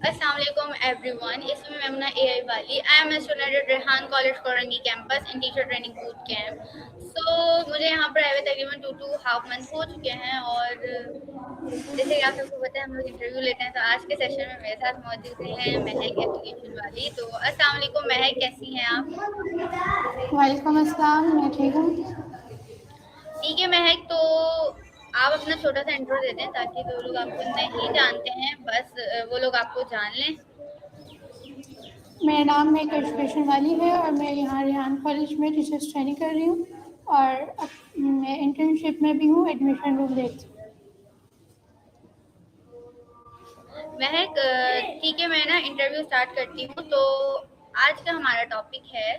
Assalamu alaikum everyone. इसमें मैं अपना AI वाली I am a student at Rehan college Korangi campus in teacher training boot camp. मुझे यहाँ पर आए हुए तकरीबन 2.5 मंथ हो चुके हैं और जैसे कि आप सबको पता है हम लोग इंटरव्यू लेते हैं। तो आज के सेशन में मेरे साथ मौजूद हैं महक एजुकेशन वाली। तो अस्सलाम वालेकुम महक, कैसी हैं आप? वालेकुम अस्सलाम। मैं ठीक हूँ। ठीक है महक, तो आप अपना छोटा सा इंट्रो दे दें ताकि जो लोग आपको नहीं जानते हैं बस वो लोग आपको जान लें। मेरा नाम महक एजुकेशन वाली है और मैं यहाँ रेहान कॉलेज में टीचर्स ट्रेनिंग कर रही हूँ और अब मैं इंटर्नशिप में भी हूँ, एडमिशन रूम देखती हूँ। महक, ठीक है, मैं ना इंटरव्यू स्टार्ट करती हूँ। तो आज का हमारा टॉपिक है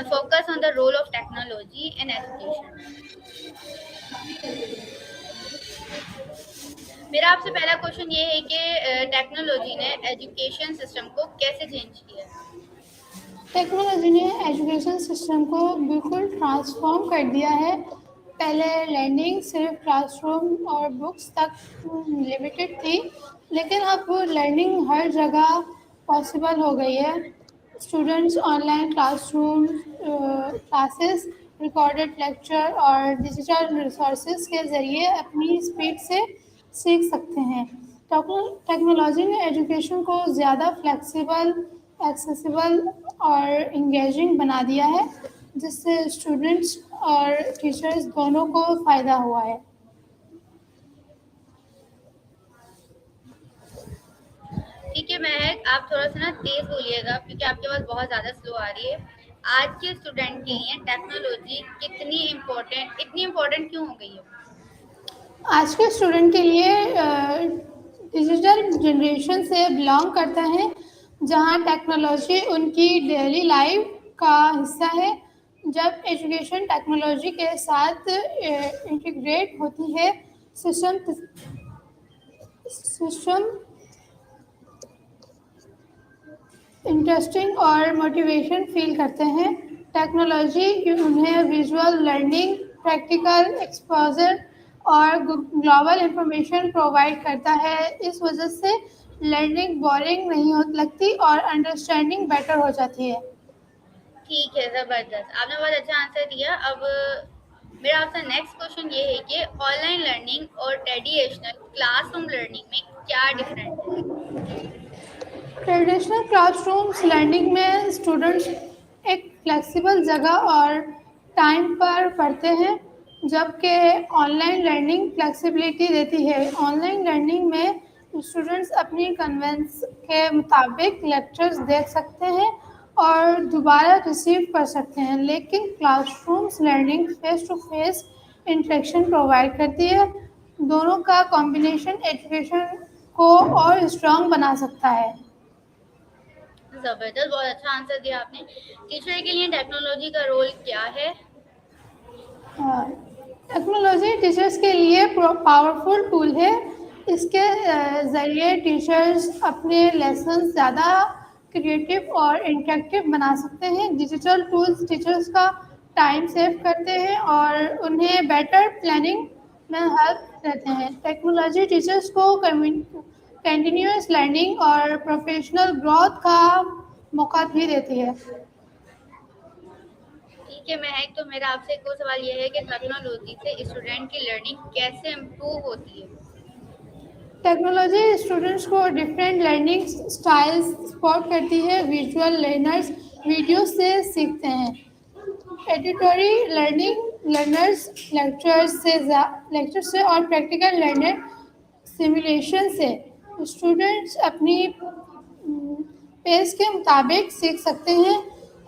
focus on the role of technology in education. मेरा आपसे पहला क्वेश्चन ये है कि टेक्नोलॉजी ने एजुकेशन सिस्टम को कैसे चेंज किया? टेक्नोलॉजी ने एजुकेशन सिस्टम को बिल्कुल ट्रांसफॉर्म कर दिया है। पहले लर्निंग सिर्फ क्लासरूम और बुक्स तक लिमिटेड थी, लेकिन अब लर्निंग हर जगह पॉसिबल हो गई है। Students online classroom classes, recorded lecture और डिजिटल रिसोर्सेज के ज़रिए अपनी स्पीड से सीख सकते हैं। टेक्नोलॉजी ने एजुकेशन को ज़्यादा फ्लेक्सिबल, एक्सेसिबल और इंगेजिंग बना दिया है, जिससे स्टूडेंट्स और टीचर्स दोनों को फ़ायदा हुआ है। ठीक है महक, आप थोड़ा सा ना तेज बोलिएगा क्योंकि आपकी आवाज़ बहुत ज़्यादा स्लो आ रही है। आज के स्टूडेंट के लिए टेक्नोलॉजी इतनी इम्पोर्टेंट क्यों हो गई है? आज के स्टूडेंट के लिए डिजिटल जनरेशन से बिलोंग करता है, जहां टेक्नोलॉजी उनकी डेली लाइफ का हिस्सा है। जब एजुकेशन टेक्नोलॉजी के साथ इंटीग्रेट होती है, सिस्टम सिस्टम इंटरेस्टिंग और मोटिवेशन फील करते हैं। टेक्नोलॉजी उन्हें विजुअल लर्निंग, प्रैक्टिकल एक्सपोजर और ग्लोबल इंफॉर्मेशन प्रोवाइड करता है। इस वजह से लर्निंग बोरिंग नहीं हो लगती और अंडरस्टैंडिंग बेटर हो जाती है। ठीक है, ज़बरदस्त, आपने बहुत अच्छा आंसर दिया। अब मेरा आपसे नेक्स्ट क्वेश्चन ये है कि ऑनलाइन लर्निंग और ट्रेडिशनल क्लासरूम लर्निंग में क्या डिफरेंट है? ट्रेडिशनल क्लासरूम्स लर्निंग में स्टूडेंट्स एक फ्लेक्सिबल जगह और टाइम पर पढ़ते हैं, जबकि ऑनलाइन लर्निंग फ्लेक्सिबिलिटी देती है। ऑनलाइन लर्निंग में स्टूडेंट्स अपनी कन्वेंस के मुताबिक लेक्चर्स देख सकते हैं और दोबारा रिसीव कर सकते हैं, लेकिन classrooms learning face to face interaction provide करती है। दोनों का कॉम्बिनेशन एजुकेशन को और स्ट्रॉन्ग बना सकता है। ज़बरदस्त, बहुत अच्छा आंसर दिया आपने। टीचर के लिए टेक्नोलॉजी का रोल क्या है? टेक्नोलॉजी टीचर्स के लिए पावरफुल टूल है। इसके ज़रिए टीचर्स अपने लेसन ज़्यादा क्रिएटिव और इंटरेक्टिव बना सकते हैं। डिजिटल टूल्स टीचर्स का टाइम सेव करते हैं और उन्हें बेटर प्लानिंग में हेल्प देते हैं। टेक्नोलॉजी टीचर्स को कंटिन्यूस लर्निंग और प्रोफेशनल ग्रोथ का मौका भी देती है। ठीक है महक, तो मेरा आपसे एक और सवाल ये है कि टेक्नोलॉजी से स्टूडेंट की लर्निंग कैसे इम्प्रूव होती है? टेक्नोलॉजी स्टूडेंट्स को डिफरेंट लर्निंग स्टाइल्स सपोर्ट करती है। विजुअल लर्नर्स वीडियो से सीखते हैं। एडिटोरी लर्निंग लर्नर्स लेक्चर से और प्रैक्टिकल लर्नर सिमुलेशन से। स्टूडेंट्स अपनी पेस के मुताबिक सीख सकते हैं।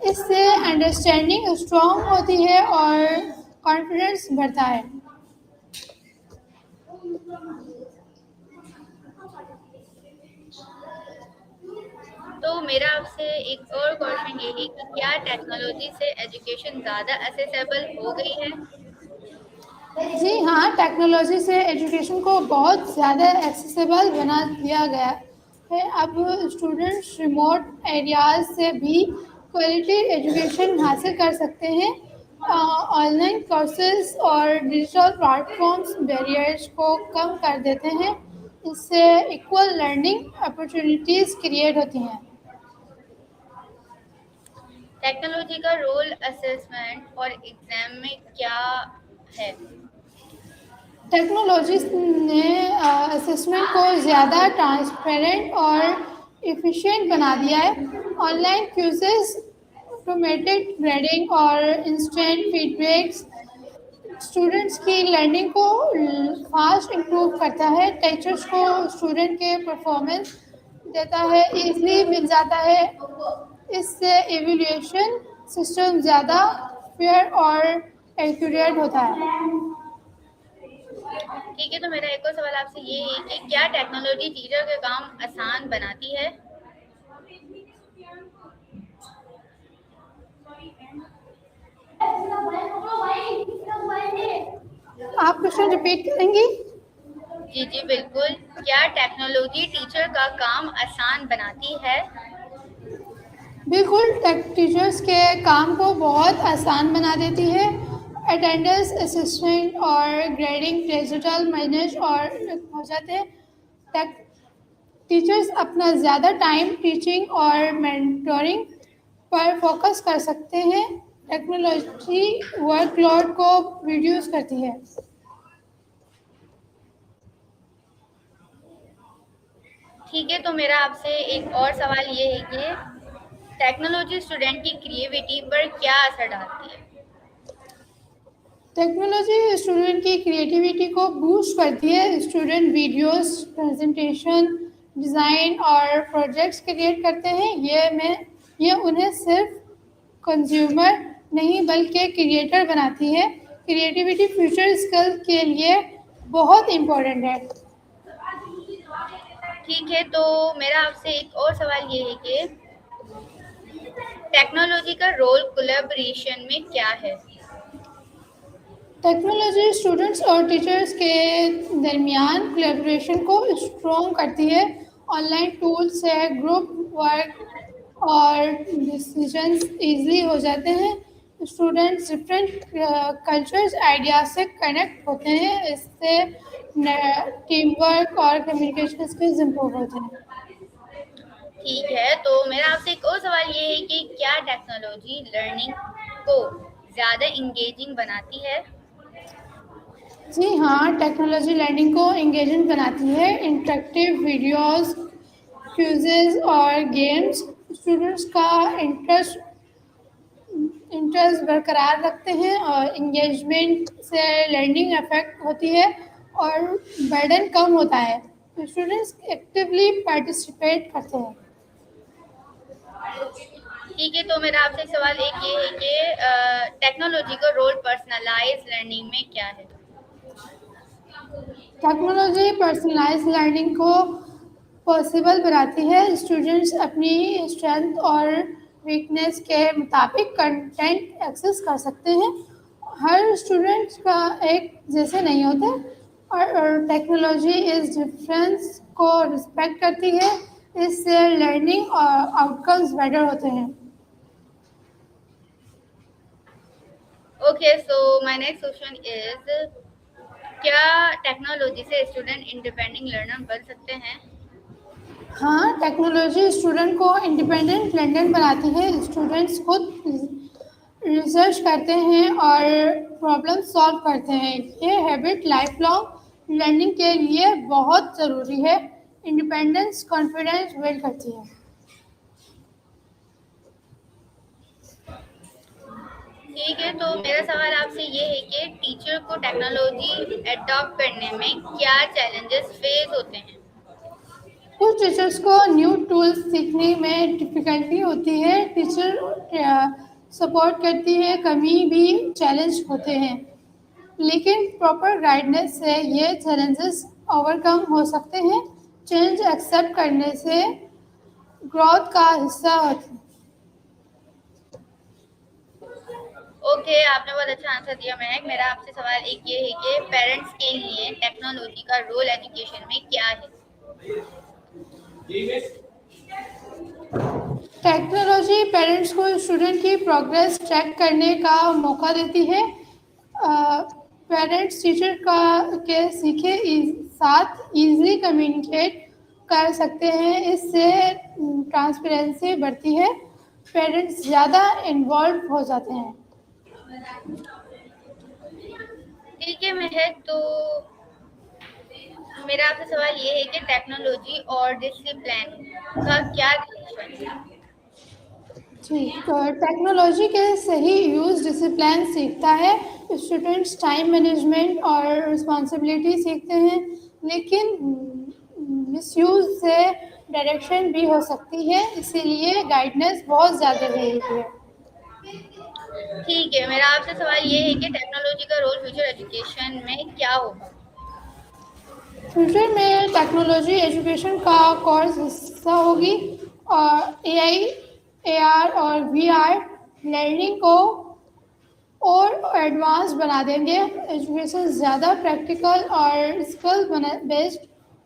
इससे अंडरस्टैंडिंग स्ट्रॉन्ग होती है और कॉन्फिडेंस बढ़ता है। तो मेरा आपसे एक और क्वेश्चन ये है कि क्या टेक्नोलॉजी से एजुकेशन ज़्यादा एक्सेसिबल हो गई है? जी हाँ, टेक्नोलॉजी से एजुकेशन को बहुत ज़्यादा एक्सेसिबल बना दिया गया है। अब स्टूडेंट्स रिमोट एरियाज से भी क्वालिटी एजुकेशन हासिल कर सकते हैं। ऑनलाइन कोर्सेज और डिजिटल प्लेटफॉर्म्स बैरियर्स को कम कर देते हैं इससे इक्वल लर्निंग अपॉर्चुनिटीज़ क्रिएट होती हैं। टेक्नोलॉजी का रोल असेसमेंट और एग्जाम में क्या है? टेक्नोलॉजी ने असेसमेंट को ज़्यादा ट्रांसपेरेंट और एफिशिएंट बना दिया है। ऑनलाइन क्विज़ेस, ऑटोमेटेड ग्रेडिंग और इंस्टेंट फीडबैक्स स्टूडेंट्स की लर्निंग को फास्ट इम्प्रूव करता है। टीचर्स को स्टूडेंट के परफॉर्मेंस देता है, इजली मिल जाता है। इससे एवेल्यूएशन सिस्टम ज़्यादा फेयर और एक्यूरेट होता है। ठीक है, तो मेरा एक और सवाल आपसे ये है कि क्या टेक्नोलॉजी टीचर का काम आसान बनाती है? आप क्वेश्चन रिपीट करेंगी? जी जी बिल्कुल। क्या टेक्नोलॉजी टीचर का काम आसान बनाती है? बिल्कुल, टीचर्स के काम को बहुत आसान बना देती है। अटेंडेंस, असिस्टेंट और ग्रेडिंग डिजिटल मैनेज और हो जाते हैं। टीचर्स अपना ज़्यादा टाइम टीचिंग और मेंटोरिंग पर फोकस कर सकते हैं। टेक्नोलॉजी वर्कलोड को रिड्यूस करती है। ठीक है, तो मेरा आपसे एक और सवाल ये है कि टेक्नोलॉजी स्टूडेंट की क्रिएटिविटी पर क्या असर डालती है? टेक्नोलॉजी स्टूडेंट की क्रिएटिविटी को बूस्ट करती है। स्टूडेंट वीडियोस, प्रेजेंटेशन, डिज़ाइन और प्रोजेक्ट्स क्रिएट करते हैं। ये उन्हें सिर्फ कंज्यूमर नहीं बल्कि क्रिएटर बनाती है। क्रिएटिविटी फ्यूचर स्किल के लिए बहुत इम्पोर्टेंट है। ठीक है, तो मेरा आपसे एक और सवाल ये है कि टेक्नोलॉजी का रोल कोलैबोरेशन में क्या है? टेक्नोलॉजी स्टूडेंट्स और टीचर्स के दरमियान कोलैबोरेशन को स्ट्रॉन्ग करती है। ऑनलाइन टूल्स से ग्रुप वर्क और डिसीजंस इजीली हो जाते हैं। स्टूडेंट्स डिफरेंट कल्चर्स आइडिया से कनेक्ट होते हैं। इससे टीम वर्क और कम्युनिकेशन स्किल्स इम्प्रूव होते हैं। ठीक है, तो मेरा आपसे एक और सवाल ये है कि क्या टेक्नोलॉजी लर्निंग को ज़्यादा इंगेजिंग बनाती है? जी हाँ, टेक्नोलॉजी लर्निंग को इंगेजिंग बनाती है। इंटरेक्टिव वीडियोस, क्विज़ेस और गेम्स स्टूडेंट्स का इंटरेस्ट बरकरार रखते हैं और इंगेजमेंट से लर्निंग इफेक्ट होती है और बर्डन कम होता है। स्टूडेंट्स एक्टिवली पार्टिसिपेट करते हैं। ठीक है, तो मेरा आपसे सवाल एक ये है कि टेक्नोलॉजी का रोल पर्सनलाइज लर्निंग में क्या है? टेक्नोलॉजी पर्सनलाइज लर्निंग को पॉसिबल बनाती है। स्टूडेंट्स अपनी स्ट्रेंथ और वीकनेस के मुताबिक कंटेंट एक्सेस कर सकते हैं। हर स्टूडेंट का एक जैसे नहीं होते और टेक्नोलॉजी इस डिफरेंस को रिस्पेक्ट करती है। इससे लर्निंग और आउटकम्स बेटर होते हैं। Okay, so my next question is क्या टेक्नोलॉजी से स्टूडेंट इंडिपेंडेंट लर्नर बन सकते हैं? हाँ, टेक्नोलॉजी स्टूडेंट को इंडिपेंडेंट लर्नर बनाती है। स्टूडेंट्स खुद रिसर्च करते हैं और प्रॉब्लम सॉल्व करते हैं। ये हैबिट लाइफ लॉन्ग लर्निंग के लिए बहुत ज़रूरी है। इंडिपेंडेंस कॉन्फिडेंस बिल्ड करती है। ठीक है, तो मेरा सवाल आपसे ये है कि टीचर को टेक्नोलॉजी एडॉप्ट करने में क्या चैलेंजेस फेस होते हैं? कुछ टीचर्स को न्यू टूल्स सीखने में डिफ़िकल्टी होती है। टीचर सपोर्ट करती है, कभी भी चैलेंज होते हैं, लेकिन प्रॉपर गाइडेंस से ये चैलेंजेस ओवरकम हो सकते हैं। चेंज एक्सेप्ट करने से ग्रोथ का हिस्सा होती है। ओके, आपने बहुत अच्छा आंसर दिया महक। मेरा आपसे सवाल एक ये है कि पेरेंट्स के लिए टेक्नोलॉजी का रोल एजुकेशन में क्या है? टेक्नोलॉजी पेरेंट्स को स्टूडेंट की प्रोग्रेस ट्रैक करने का मौका देती है। पेरेंट्स टीचर का के साथ इजीली कम्युनिकेट कर सकते हैं। इससे ट्रांसपेरेंसी बढ़ती है, पेरेंट्स ज़्यादा इन्वॉल्व हो जाते हैं। ठीक है महक, तो मेरा आपसे सवाल ये है कि टेक्नोलॉजी और डिसिप्लिन का क्या रिलेशन है? जी, तो टेक्नोलॉजी के सही यूज़ डिसिप्लिन सीखता है, स्टूडेंट्स टाइम मैनेजमेंट और रिस्पॉन्सिबिलिटी सीखते हैं, लेकिन मिसयूज़ से डायरेक्शन भी हो सकती है, इसीलिए गाइडेंस बहुत ज़्यादा ज़रूरी है। ठीक है, मेरा आपसे सवाल ये है कि टेक्नोलॉजी का रोल फ्यूचर एजुकेशन में क्या होगा? फ्यूचर में टेक्नोलॉजी एजुकेशन का कोर्स हिस्सा होगी और एआई, एआर और वीआर लर्निंग को और एडवांस बना देंगे। एजुकेशन ज़्यादा प्रैक्टिकल और स्किल बेस्ड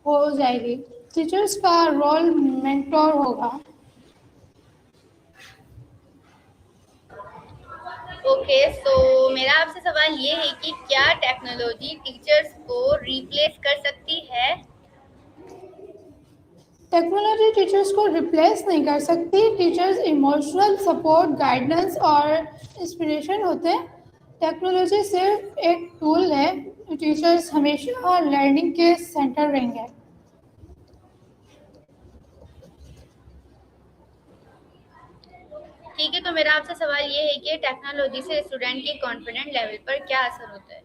हो जाएगी। टीचर्स का रोल मेंटोर होगा। ओके, सो मेरा आपसे सवाल ये है कि क्या टेक्नोलॉजी टीचर्स को रिप्लेस कर सकती है? टेक्नोलॉजी टीचर्स को रिप्लेस नहीं कर सकती। टीचर्स इमोशनल सपोर्ट, गाइडेंस और इंस्पिरेशन होते हैं। टेक्नोलॉजी सिर्फ एक टूल है, टीचर्स हमेशा लर्निंग के सेंटर रहेंगे। ठीक है, तो मेरा आपसे सवाल ये है कि टेक्नोलॉजी से स्टूडेंट के कॉन्फिडेंट लेवल पर क्या असर होता है?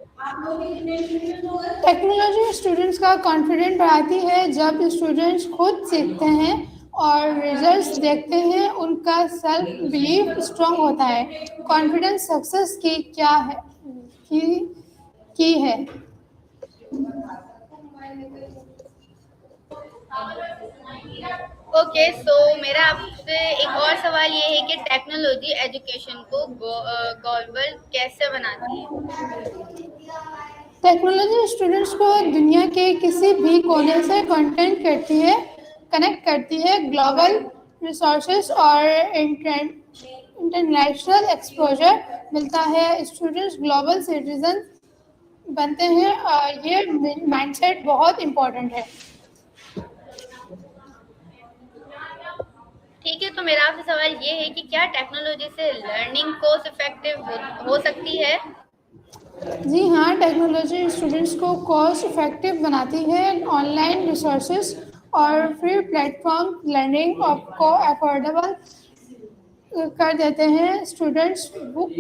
टेक्नोलॉजी स्टूडेंट्स का कॉन्फिडेंस बढ़ाती है। जब स्टूडेंट्स खुद सीखते हैं और रिजल्ट्स देखते हैं, उनका सेल्फ बिलीफ स्ट्रांग होता है। कॉन्फिडेंस सक्सेस की क्या है की है। ओके, सो मेरा आपसे एक और सवाल ये है कि टेक्नोलॉजी एजुकेशन को ग्लोबल कैसे बनाती है? टेक्नोलॉजी स्टूडेंट्स को दुनिया के किसी भी कोने से कनेक्ट करती है। ग्लोबल रिसोर्सेज और इंटरनेशनल एक्सपोजर मिलता है। स्टूडेंट्स ग्लोबल सिटीजन बनते हैं और ये माइंडसेट बहुत इम्पोर्टेंट है। ठीक है, तो मेरा आपसे सवाल ये है कि क्या टेक्नोलॉजी से लर्निंग कॉस्ट इफेक्टिव हो सकती है? जी हाँ, टेक्नोलॉजी स्टूडेंट्स को कॉस्ट इफेक्टिव बनाती है। ऑनलाइन रिसोर्सेज और फ्री प्लेटफॉर्म लर्निंग को अफोर्डेबल कर देते हैं। स्टूडेंट्स बुक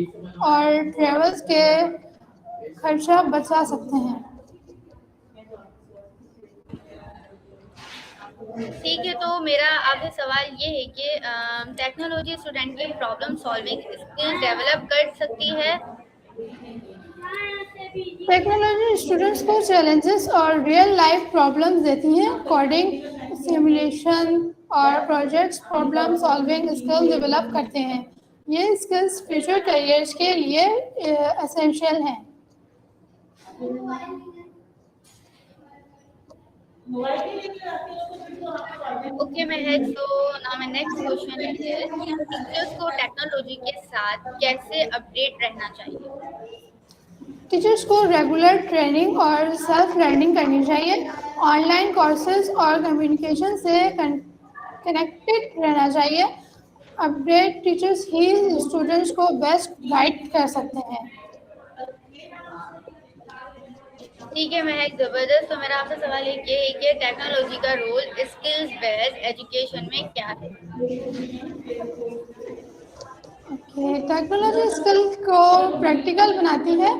और ट्रेवल्स के खर्चा बचा सकते हैं। ठीक है, तो मेरा आपसे सवाल ये है कि टेक्नोलॉजी स्टूडेंट की प्रॉब्लम सॉल्विंग स्किल्स डेवलप कर सकती है? टेक्नोलॉजी स्टूडेंट्स को चैलेंजेस और रियल लाइफ प्रॉब्लम्स देती है। कोडिंग, सिमुलेशन और projects problem solving skill develop करते हैं। ये स्किल्स फ्यूचर करियर्स के लिए एसेंशियल हैं। Okay Mahak, so now my next question is teachers को टेक्नोलॉजी के साथ कैसे अपडेट रहना चाहिए? टीचर्स को रेगुलर ट्रेनिंग और सेल्फ लर्निंग करनी चाहिए। ऑनलाइन कोर्सेज और कम्युनिकेशन से कनेक्टेड रहना चाहिए। अपडेट टीचर्स ही स्टूडेंट्स को बेस्ट गाइड कर सकते हैं। ठीक है महक, जबरदस्त। तो मेरा आपसे सवाल ये है कि टेक्नोलॉजी का रोल स्किल्स बेस्ड एजुकेशन में क्या है? टेक्नोलॉजी स्किल को प्रैक्टिकल बनाती है।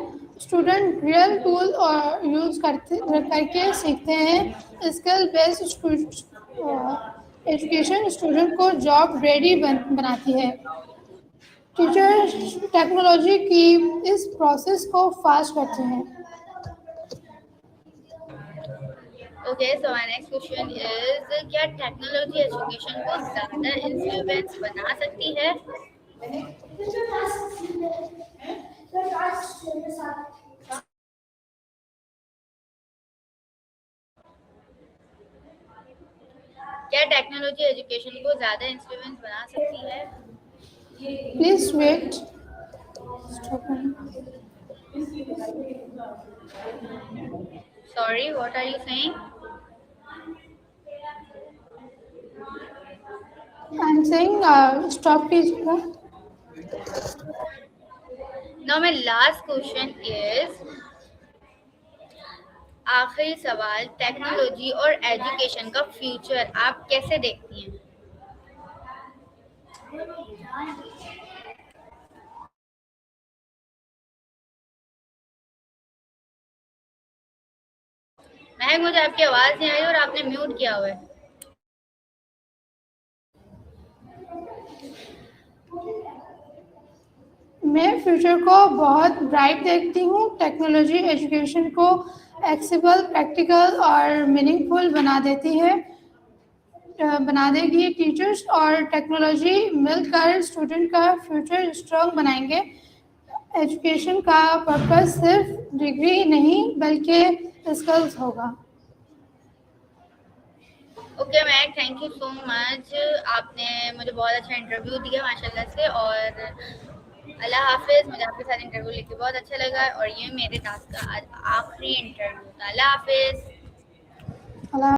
स्टूडेंट रियल टूल और यूज़ करके सीखते हैं। स्किल बेस्ड एजुकेशन स्टूडेंट को जॉब रेडी बनाती है। टीचर टेक्नोलॉजी की इस प्रोसेस को फास्ट करते हैं। Okay, so my next question is क्या टेक्नोलॉजी एजुकेशन को ज़्यादा इन्फ्लुएंस बना सकती है? क्या टेक्नोलॉजी एजुकेशन को ज़्यादा इन्फ्लुएंस बना सकती है? Please wait. Sorry, what are you saying? I am saying stop कीजिएगा। Now my last question is, आखिरी सवाल, टेक्नोलॉजी और एजुकेशन का फ्यूचर आप कैसे देखती हैं? महक, मुझे आपकी आवाज नहीं आ रही और आपने म्यूट किया हुआ है। मैं फ्यूचर को बहुत ब्राइट देखती हूँ। टेक्नोलॉजी एजुकेशन को एक्सेसिबल, प्रैक्टिकल और मीनिंगफुल बना देगी। टीचर्स और टेक्नोलॉजी मिलकर स्टूडेंट का फ्यूचर स्ट्रॉन्ग बनाएंगे। एजुकेशन का पर्पस सिर्फ डिग्री नहीं बल्कि स्किल्स होगा। Okay Mahak, thank you so much. आपने मुझे बहुत अच्छा इंटरव्यू दिया माशाल्लाह से, और अल्लाह हाफिज़। मुझे आपके साथ इंटरव्यू लेके बहुत अच्छा लगा, और ये मेरे टास्क का आज आखिरी इंटरव्यू था। अल्लाह हाफिज़। अल्लाह